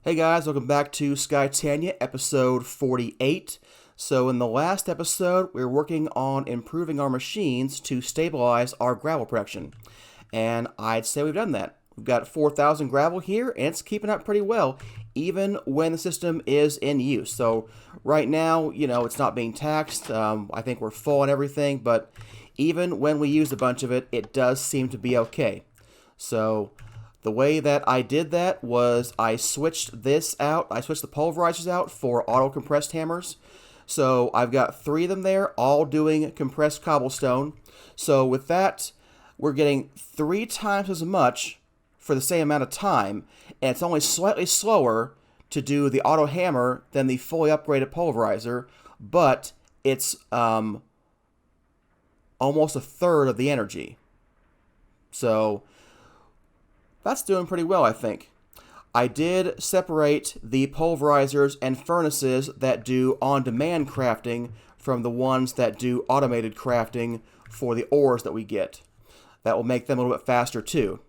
Hey guys, welcome back to Skytania episode 48. So in the last episode, we were working on improving our machines to stabilize our gravel production. And I'd say we've done that. We've got 4,000 gravel here, and it's keeping up pretty well, even when the system is in use. So right now, it's not being taxed. I think we're full on everything, but even when we use a bunch of it, it does seem to be okay. So the way that I did that was I switched this out. I switched the pulverizers out for auto compressed hammers. So I've got 3 of them there, all doing compressed cobblestone. So with that, we're getting 3 times as much for the same amount of time, and it's only slightly slower to do the auto hammer than the fully upgraded pulverizer, but it's almost a third of the energy. So that's doing pretty well, I think. I did separate the pulverizers and furnaces that do on-demand crafting from the ones that do automated crafting for the ores that we get. That will make them a little bit faster too.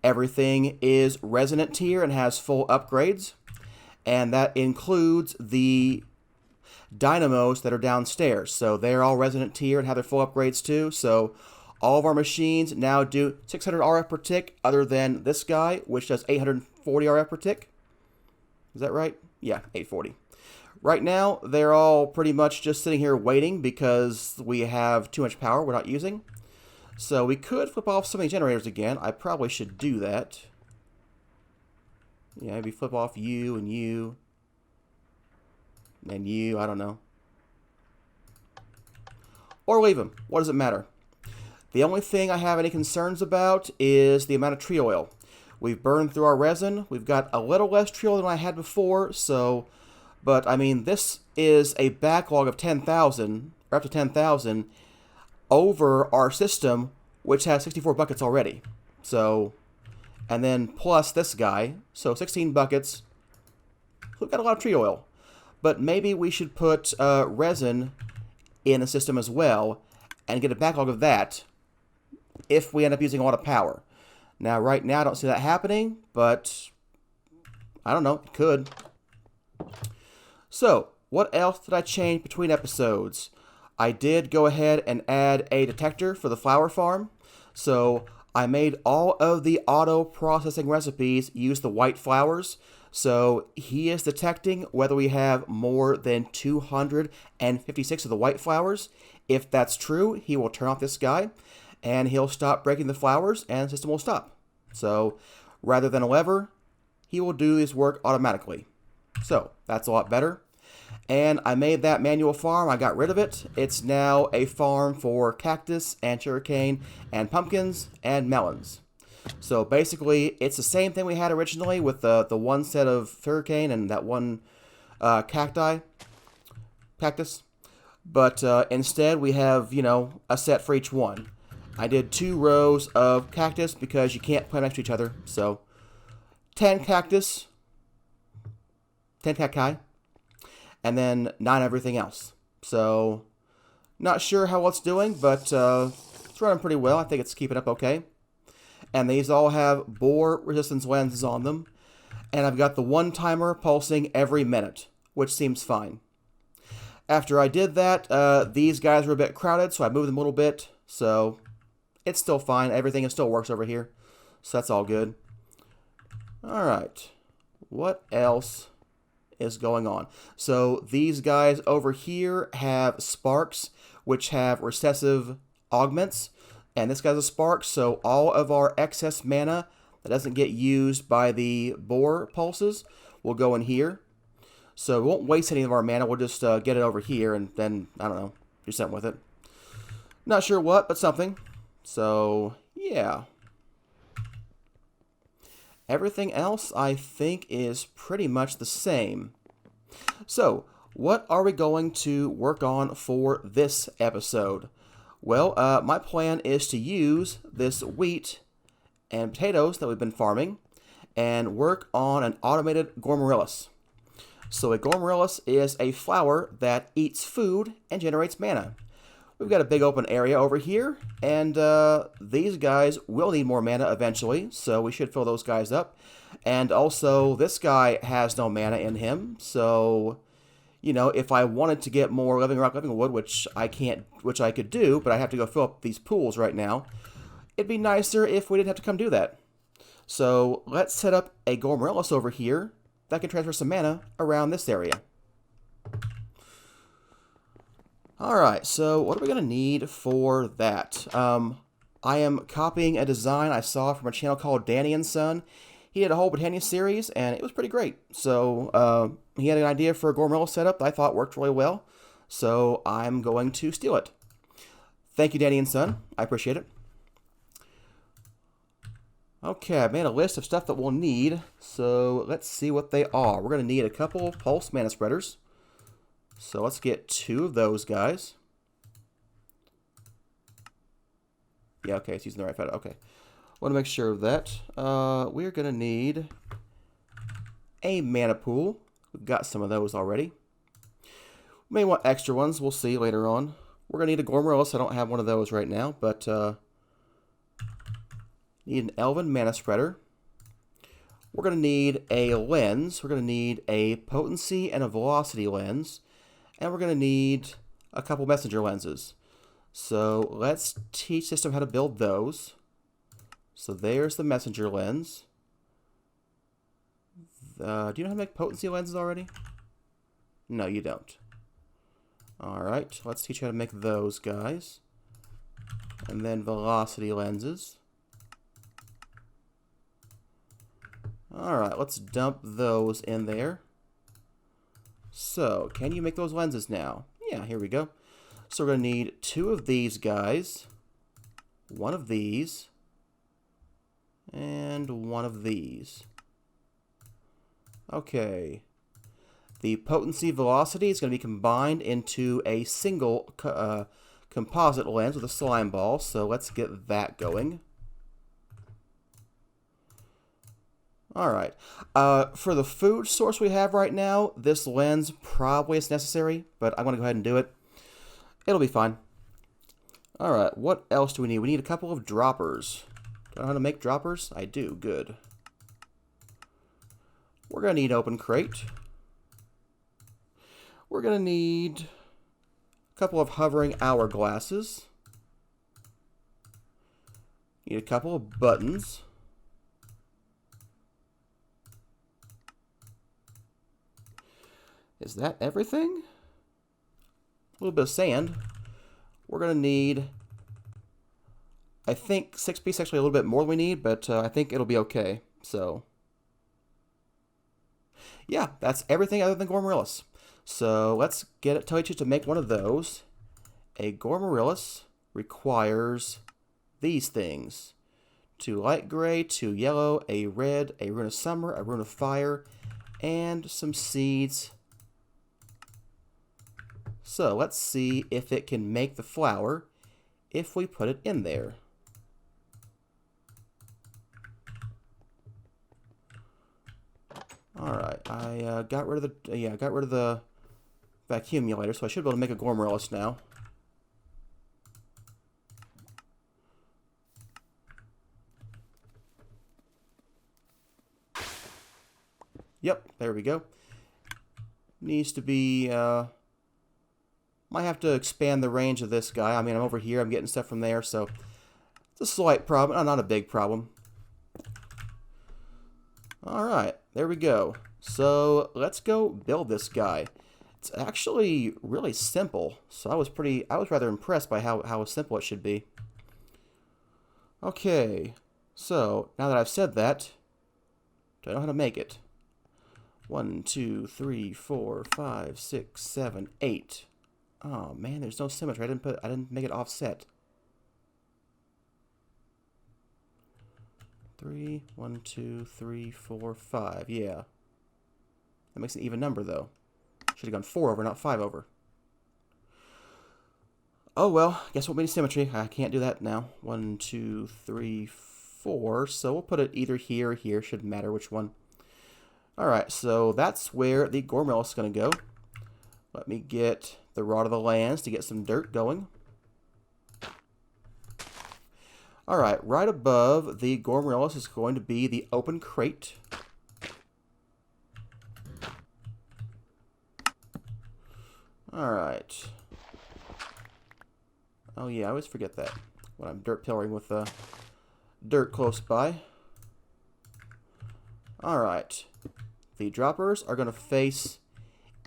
Everything is resonant tier and has full upgrades, and that includes the dynamos that are downstairs. So they're all resonant tier and have their full upgrades too. So all of our machines now do 600 RF per tick, other than this guy, which does 840 RF per tick. Is that right? Yeah, 840. Right now, they're all pretty much just sitting here waiting because we have too much power we're not using. So we could flip off some of the generators again. I probably should do that. Yeah, maybe flip off you and you. And you, I don't know. Or leave them. What does it matter? The only thing I have any concerns about is the amount of tree oil. We've burned through our resin. We've got a little less tree oil than I had before, but I mean, this is a backlog of 10,000, or up to 10,000, over our system, which has 64 buckets already. So, and then plus this guy, so 16 buckets. We've got a lot of tree oil. But maybe we should put resin in the system as well, and get a backlog of that if we end up using a lot of power. Now, right now, I don't see that happening, but I don't know. It could. So, what else did I change between episodes? I did go ahead and add a detector for the flower farm. So, I made all of the auto processing recipes use the white flowers. So, he is detecting whether we have more than 256 of the white flowers. If that's true, he will turn off this guy, and he'll stop breaking the flowers, and the system will stop. So, rather than a lever, he will do his work automatically. So, that's a lot better. And I made that manual farm. I got rid of it. It's now a farm for cactus and sugarcane and pumpkins and melons. So, basically, it's the same thing we had originally with the one set of sugarcane and that one cactus. But instead, we have, a set for each one. I did 2 rows of cactus because you can't plant next to each other. So, 10 cactus, 10 cacti, and then 9 everything else. So, not sure how it's doing, but it's running pretty well. I think it's keeping up okay. And these all have bore resistance lenses on them. And I've got the 1 timer pulsing every minute, which seems fine. After I did that, these guys were a bit crowded, so I moved them a little bit. So it's still fine. Everything still works over here. So that's all good. Alright. What else is going on? So these guys over here have sparks, which have recessive augments. And this guy's a spark, so all of our excess mana that doesn't get used by the bore pulses will go in here. So we won't waste any of our mana. We'll just get it over here and then, I don't know, do something with it. Not sure what, but something. So, yeah. Everything else, I think, is pretty much the same. So, what are we going to work on for this episode? Well, my plan is to use this wheat and potatoes that we've been farming and work on an automated Gormarillus. So a Gormarillus is a flower that eats food and generates mana. we've got a big open area over here, and these guys will need more mana eventually, so we should fill those guys up. And also, this guy has no mana in him, so, you know, if I wanted to get more living rock, living wood, which I could do, but I have to go fill up these pools right now, it'd be nicer if we didn't have to come do that. So let's set up a Gormorellus over here that can transfer some mana around this area. Alright, so what are we going to need for that? I am copying a design I saw from a channel called Danny and Son. He did a whole Botania series, and it was pretty great. So he had an idea for a Gormorellus setup that I thought worked really well, so I'm going to steal it. Thank you, Danny and Son. I appreciate it. Okay, I've made a list of stuff that we'll need, so let's see what they are. We're going to need a couple of pulse mana spreaders. So let's get 2 of those guys. Yeah, okay, it's using the right photo. Okay. Want to make sure of that. We're going to need a mana pool. We've got some of those already. We may want extra ones. We'll see later on. We're going to need a Gormorellus. I don't have one of those right now, but need an Elven mana spreader. We're going to need a lens. We're going to need a potency and a velocity lens. And we're going to need a couple messenger lenses. So let's teach system how to build those. So there's the messenger lens. Do you know how to make potency lenses already? No, you don't. Alright, let's teach you how to make those guys. And then velocity lenses. Alright, let's dump those in there. So, can you make those lenses now? Yeah, here we go. So we're going to need 2 of these guys, 1 of these, and 1 of these. Okay. The potency velocity is going to be combined into a single composite lens with a slime ball, so let's get that going. Alright, for the food source we have right now, this lens probably is necessary, but I'm going to go ahead and do it. It'll be fine. Alright, what else do we need? We need a couple of droppers. Do I know how to make droppers? I do, good. We're going to need open crate. We're going to need a couple of hovering hourglasses. Need a couple of buttons. Is that everything? A little bit of sand. We're going to need, I think, 6 pieces, actually a little bit more than we need, but I think it'll be okay. So, yeah, that's everything other than Gormorellus. So let's tell you to make one of those. A Gormorellus requires these things. 2 light gray, 2 yellow, a red, a rune of summer, a rune of fire, and some seeds. So let's see if it can make the flower if we put it in there. Alright, I got rid of the vacuumulator, so I should be able to make a Gormorellus now. Yep, there we go. Needs to be, might have to expand the range of this guy. I mean, I'm over here, I'm getting stuff from there, so it's a slight problem. Not a big problem. Alright, there we go. So, let's go build this guy. It's actually really simple, so I was rather impressed by how simple it should be. Okay, so, now that I've said that, do I know how to make it? 1, 2, 3, 4, 5, 6, 7, 8. Oh man, there's no symmetry. I didn't make it offset. 3, 1, 2, 3, 4, 5. Yeah. That makes an even number though. Should have gone 4 over, not 5 over. Oh well, guess we'll need symmetry. I can't do that now. 1, 2, 3, 4. So we'll put it either here or here. Shouldn't matter which one. Alright, so that's where the Gormorellus is going to go. Let me get the Rod of the Lands to get some dirt going. Alright, right above the Gourmarillas is going to be the open crate. Alright. Oh yeah, I always forget that when I'm dirt pillaring with dirt close by. Alright. The droppers are going to face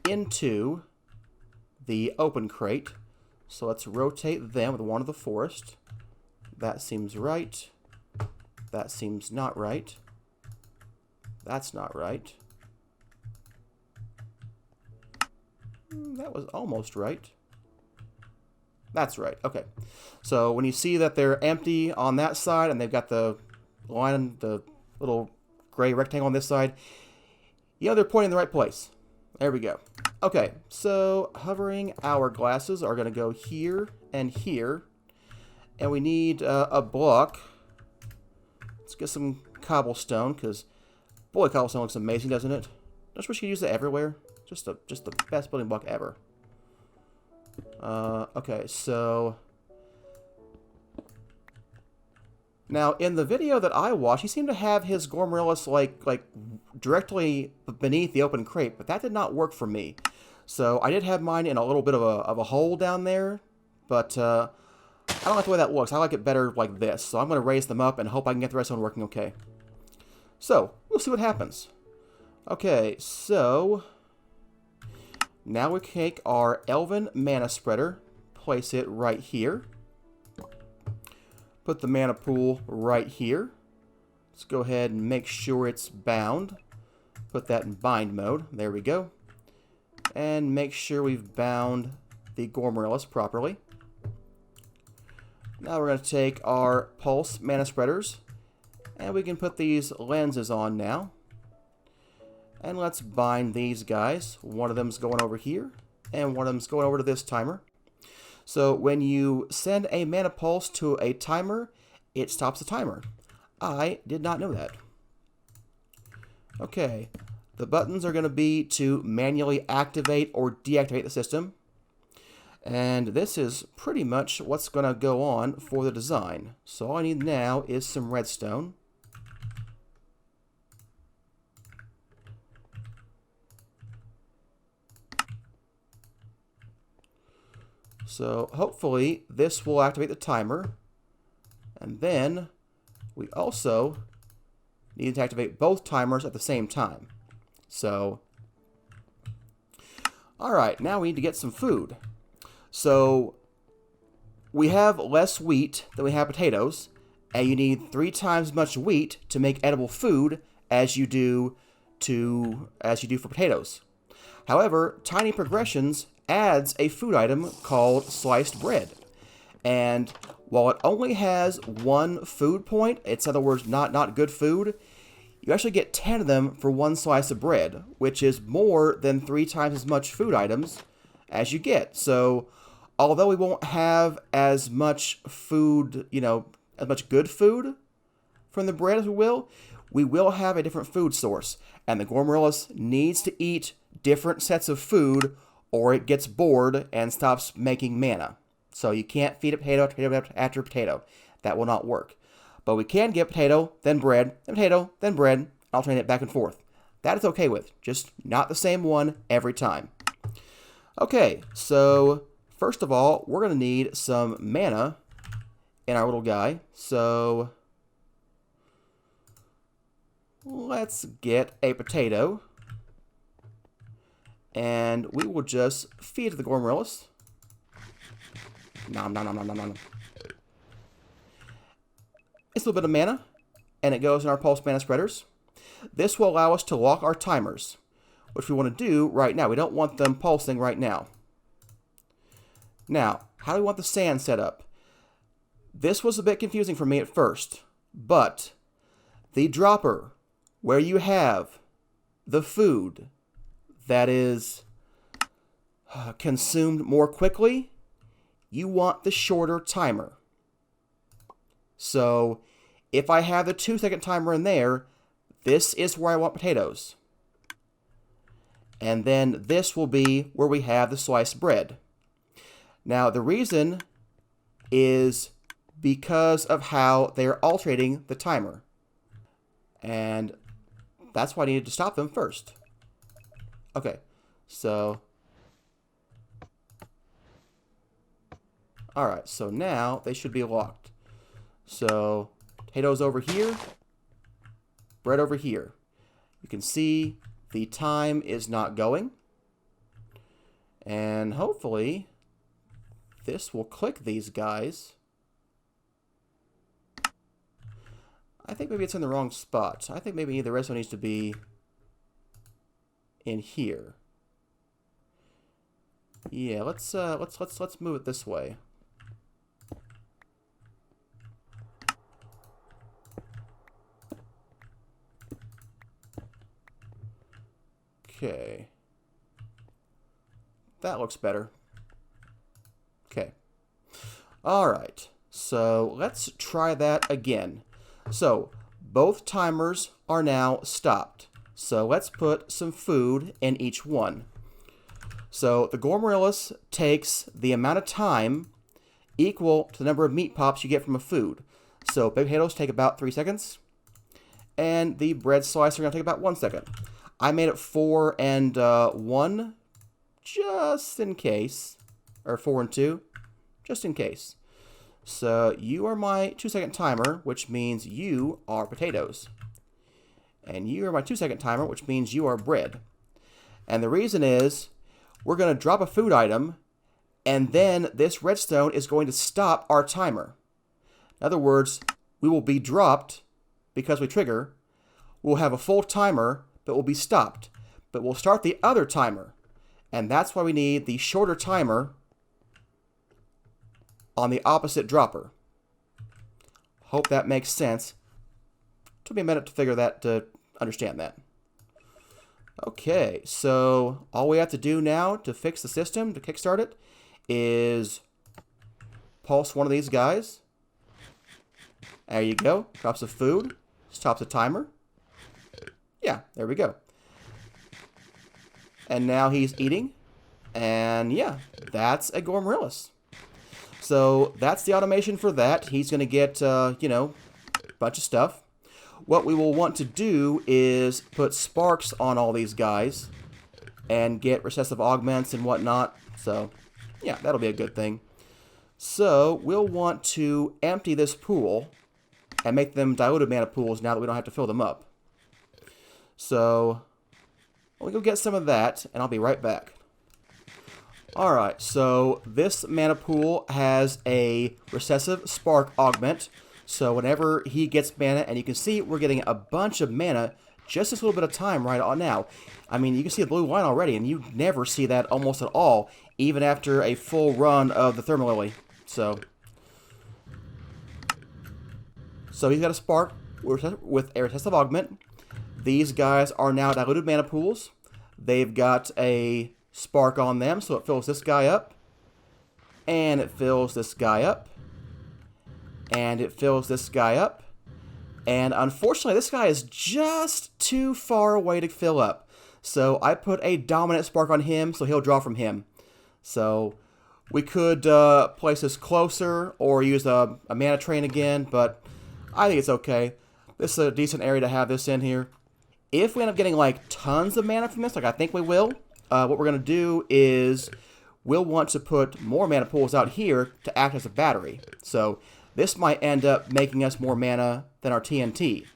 into the open crate. So let's rotate them with one of the forest. That seems right. That seems not right. That's not right. That was almost right. That's right. Okay. So when you see that they're empty on that side and they've got the line, the little gray rectangle on this side, you know they're pointing in the right place. There we go. Okay, so hovering hourglasses are going to go here and here. And we need a block. Let's get some cobblestone, because boy, cobblestone looks amazing, doesn't it? Don't you wish you could use it everywhere? Just the best building block ever. Okay, so now in the video that I watched, he seemed to have his Gourmarillas like directly beneath the open crate, but that did not work for me. So I did have mine in a little bit of a hole down there, but I don't like the way that looks. I like it better like this. So I'm going to raise them up and hope I can get the rest of them working okay. So, we'll see what happens. Okay, so now we take our Elven Mana Spreader, place it right here. Put the mana pool right here. Let's go ahead and make sure it's bound. Put that in bind mode. There we go. And make sure we've bound the Gourmarillas properly. Now we're going to take our Pulse Mana Spreaders, and we can put these lenses on now. And let's bind these guys. One of them's going over here, and one of them's going over to this timer. So when you send a Mana Pulse to a timer, it stops the timer. I did not know that. Okay, the buttons are going to be to manually activate or deactivate the system. And this is pretty much what's going to go on for the design. So all I need now is some redstone. So hopefully this will activate the timer. And then we also need to activate both timers at the same time. So, alright, now we need to get some food. So, we have less wheat than we have potatoes, and you need 3 times as much wheat to make edible food as you do for potatoes. However, Tiny Progressions adds a food item called sliced bread. And while it only has 1 food point, it's in other words not good food, you actually get 10 of them for 1 slice of bread, which is more than 3 times as much food items as you get. So, although we won't have as much food, as much good food from the bread as we will have a different food source. And the Gourmarillas needs to eat different sets of food or it gets bored and stops making mana. So you can't feed it potato after potato. That will not work. But we can get potato, then bread, then potato, then bread, alternate it back and forth. That is okay with, just not the same one every time. Okay, so first of all, we're going to need some mana in our little guy. So let's get a potato. And we will just feed the Gourmarillas. Nom nom nom nom nom nom. It's a little bit of mana, and it goes in our Pulse Mana Spreaders. This will allow us to lock our timers, which we want to do right now. We don't want them pulsing right now. Now, how do we want the sand set up? This was a bit confusing for me at first, but the dropper, where you have the food that is consumed more quickly, you want the shorter timer. So, if I have the 2-second timer in there, this is where I want potatoes. And then this will be where we have the sliced bread. Now, the reason is because of how they're altering the timer. And that's why I needed to stop them first. Okay, so... Alright, so now they should be locked. So, potatoes over here, bread over here. You can see the time is not going. And hopefully, this will click these guys. I think maybe it's in the wrong spot. I think maybe the redstone needs to be in here. Yeah, let's move it this way. Okay. That looks better. Okay. Alright. So let's try that again. So both timers are now stopped. So let's put some food in each one. So the Gourmarillas takes the amount of time equal to the number of meat pops you get from a food. So baked potatoes take about 3 seconds. And the bread slicer are going to take about 1 second. I made it 4 and 1 just in case. Or 4 and 2 just in case. So you are my 2-second timer, which means you are potatoes. And you are my 2-second timer, which means you are bread. And the reason is, we're going to drop a food item, and then this redstone is going to stop our timer. In other words, we will be dropped because we trigger. We'll have a full timer, but we'll be stopped. But we'll start the other timer. And that's why we need the shorter timer on the opposite dropper. Hope that makes sense. Took me a minute to figure that, to understand that. Okay, so all we have to do now to fix the system, to kickstart it, is pulse one of these guys. There you go. Drops of food. Stops the timer. Yeah, there we go. And now he's eating. And yeah, that's a Gourmarillas. So that's the automation for that. He's going to get, you know, a bunch of stuff. What we will want to do is put sparks on all these guys and get recessive augments and whatnot. So, yeah, that'll be a good thing. So, we'll want to empty this pool and make them diluted mana pools now that we don't have to fill them up. So, we'll go get some of that, and I'll be right back. Alright, so this mana pool has a recessive spark augment. So whenever he gets mana, and you can see we're getting a bunch of mana just this little bit of time right on now. I mean, you can see the blue line already, and you never see that almost at all, even after a full run of the Thermalily. So he's got a spark with a recessive augment. These guys are now diluted mana pools. They've got a spark on them, so it fills this guy up, and it fills this guy up, and it fills this guy up, and unfortunately this guy is just too far away to fill up, so I put a dominant spark on him so he'll draw from him. So we could place this closer or use a mana train again, but I think it's okay. This is a decent area to have this in here. If we end up getting like tons of mana from this, like I think we will, what we're going to do is we'll want to put more mana pools out here to act as a battery. So this might end up making us more mana than our TNT.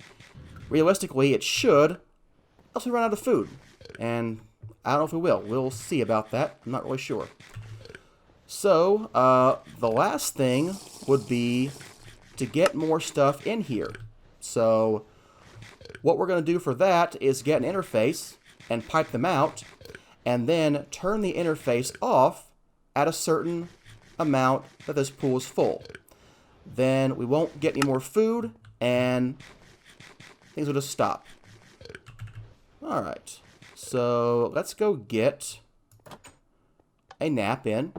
Realistically, it should, unless we run out of food. And I don't know if we will. We'll see about that. I'm not really sure. So, the last thing would be to get more stuff in here. So, what we're going to do for that is get an interface and pipe them out, and then turn the interface off at a certain amount that this pool is full. Then we won't get any more food, and things will just stop. Alright, so let's go get a nap in,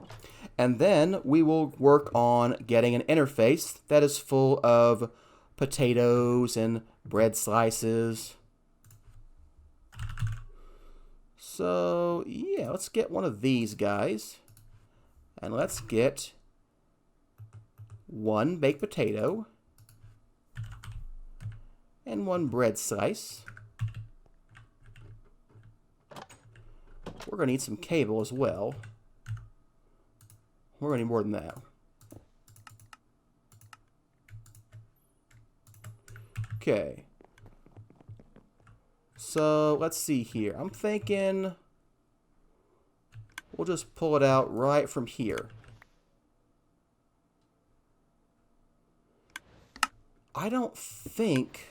and then we will work on getting an interface that is full of potatoes and bread slices. So, yeah, let's get one of these guys. And let's get 1 baked potato, and 1 bread slice. We're going to need some cable as well. We're going to need more than that. Okay. So let's see here. I'm thinking we'll just pull it out right from here. I don't think...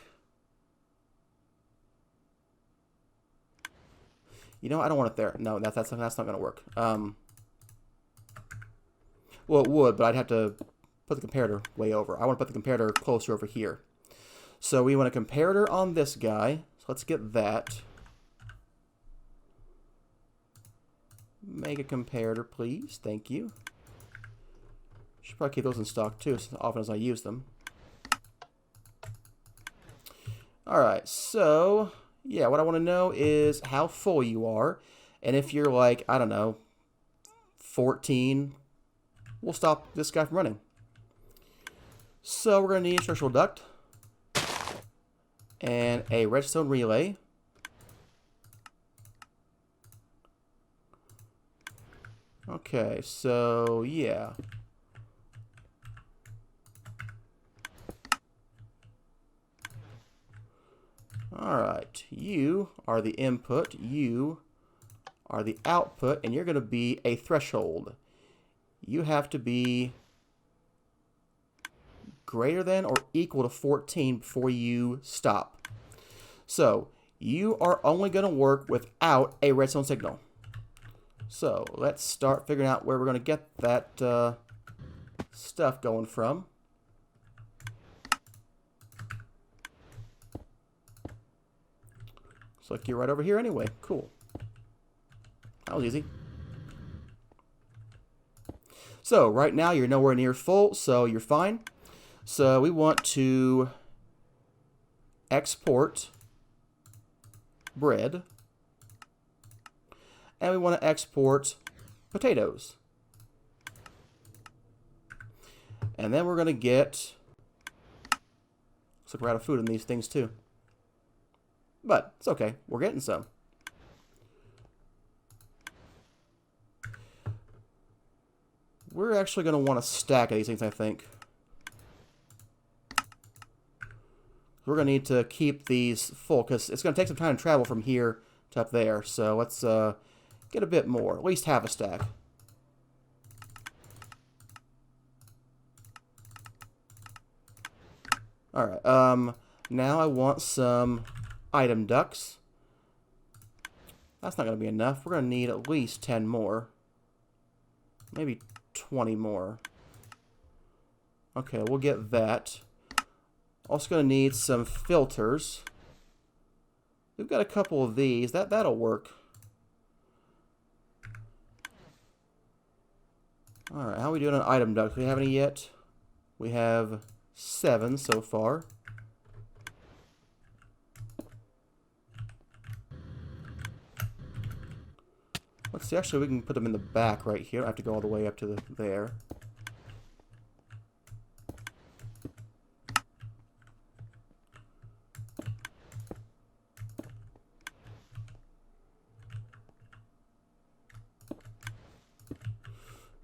You know, I don't want it there. No, that's not going to work. Well, it would, but I'd have to put the comparator way over. I want to put the comparator closer over here. So we want a comparator on this guy. So let's get that. Make a comparator, please. Thank you. Should probably keep those in stock too, as often as I use them. Alright, so yeah, what I want to know is how full you are. And if you're like, I don't know, 14, we'll stop this guy from running. So we're going to need a structural duct and a redstone relay. Okay, so yeah. Alright, you are the input, you are the output, and you're going to be a threshold. You have to be greater than or equal to 14 before you stop. So, you are only going to work without a redstone signal. So, let's start figuring out where we're going to get that stuff going from. Looks like you're right over here anyway. Cool. That was easy. So, right now you're nowhere near full, so you're fine. So, we want to export bread. And we want to export potatoes. And then we're going to get... Looks like we're out of food in these things too. But it's okay. We're getting some. We're actually going to want a stack of these things, I think. We're going to need to keep these full because it's going to take some time to travel from here to up there. So let's get a bit more. At least half a stack. Alright. Now I want some item ducts. That's not going to be enough. We're going to need at least 10 more. Maybe 20 more. Okay, we'll get that. Also going to need some filters. We've got a couple of these. That'll work. Alright, how are we doing on item ducts? Do we have any yet? We have 7 so far. Let's see, actually we can put them in the back right here. I have to go all the way up to there.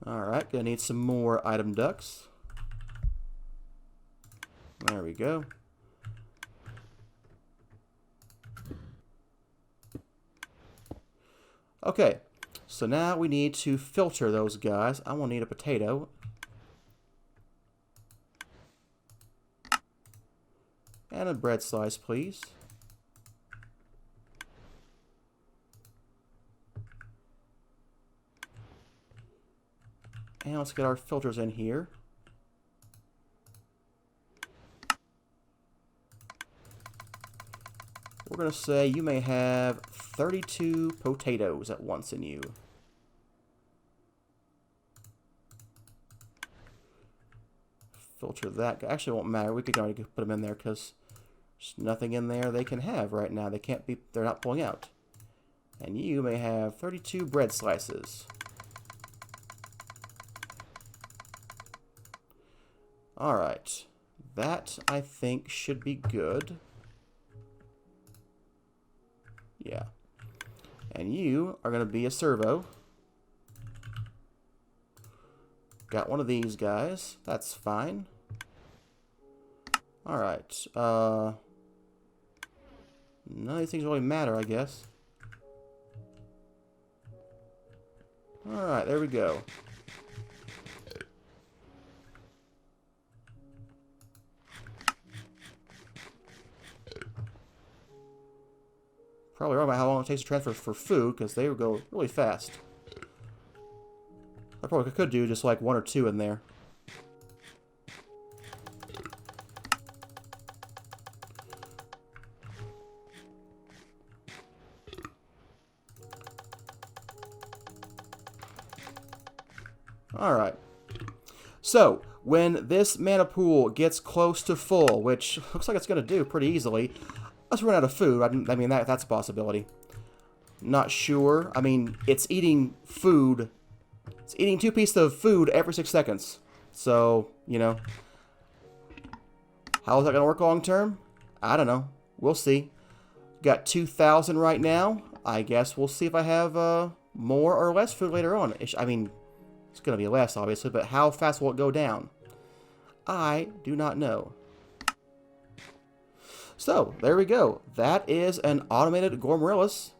Alright, gonna need some more item ducts. There we go. Okay, so now we need to filter those guys. I will need a potato. And a bread slice, please. And let's get our filters in here. We're going to say you may have 32 potatoes at once in you. Filter that. Actually, it won't matter. We could already put them in there because there's nothing in there they can have right now. They can't be, they're not pulling out. And you may have 32 bread slices. Alright. That, I think, should be good. Yeah. And you are going to be a servo. Got one of these guys. That's fine. Alright. None of these things really matter, I guess. Alright, there we go. Probably wrong about how long it takes to transfer for food, because they would go really fast. I probably could do just like 1 or 2 in there. Alright. So, when this mana pool gets close to full, which looks like it's going to do pretty easily, let's run out of food. I mean, that's a possibility. Not sure. I mean, it's eating food. It's eating 2 pieces of food every 6 seconds. So, you know. How is that going to work long term? I don't know. We'll see. Got 2,000 right now. I guess we'll see if I have more or less food later on. I mean, it's going to be less, obviously, but how fast will it go down? I do not know. So, there we go. That is an automated Gormrillis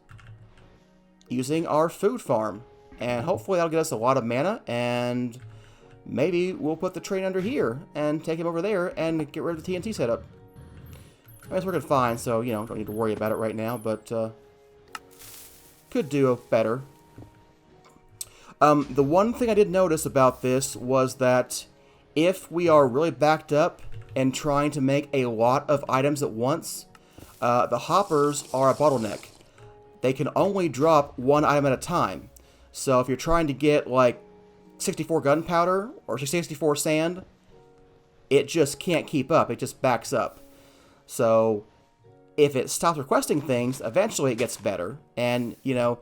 using our food farm. And hopefully that'll get us a lot of mana, and maybe we'll put the train under here and take him over there and get rid of the TNT setup. I mean, it's working fine, so, you know, don't need to worry about it right now, but could do better. The one thing I did notice about this was that if we are really backed up and trying to make a lot of items at once, the hoppers are a bottleneck. They can only drop 1 item at a time. So if you're trying to get like 64 gunpowder or 64 sand, it just can't keep up. It just backs up. So if it stops requesting things, eventually it gets better. And, you know,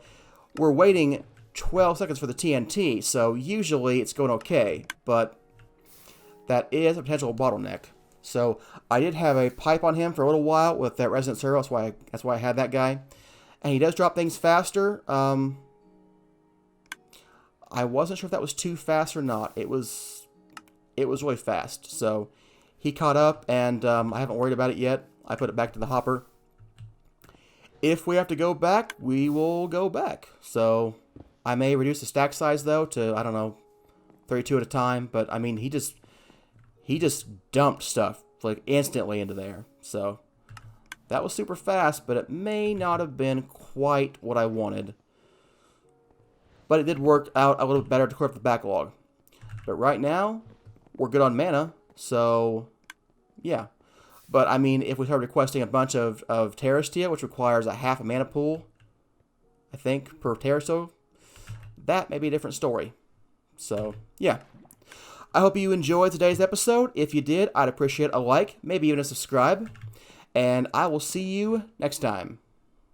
we're waiting 12 seconds for the TNT, so usually it's going okay. But that is a potential bottleneck. So I did have a pipe on him for a little while with that resident servo. That's why I had that guy. And he does drop things faster. I wasn't sure if that was too fast or not. It was really fast. So he caught up, and I haven't worried about it yet. I put it back to the hopper. If we have to go back, we will go back. So I may reduce the stack size though to, I don't know, 32 at a time. But I mean, he just dumped stuff like instantly into there. So that was super fast, but it may not have been quite what I wanted. But it did work out a little better to clear up the backlog. But right now, we're good on mana, so yeah. But I mean, if we start requesting a bunch of Terrastia, which requires a half a mana pool, I think, per Terrasto, that may be a different story. So, yeah. I hope you enjoyed today's episode. If you did, I'd appreciate a like, maybe even a subscribe. And I will see you next time.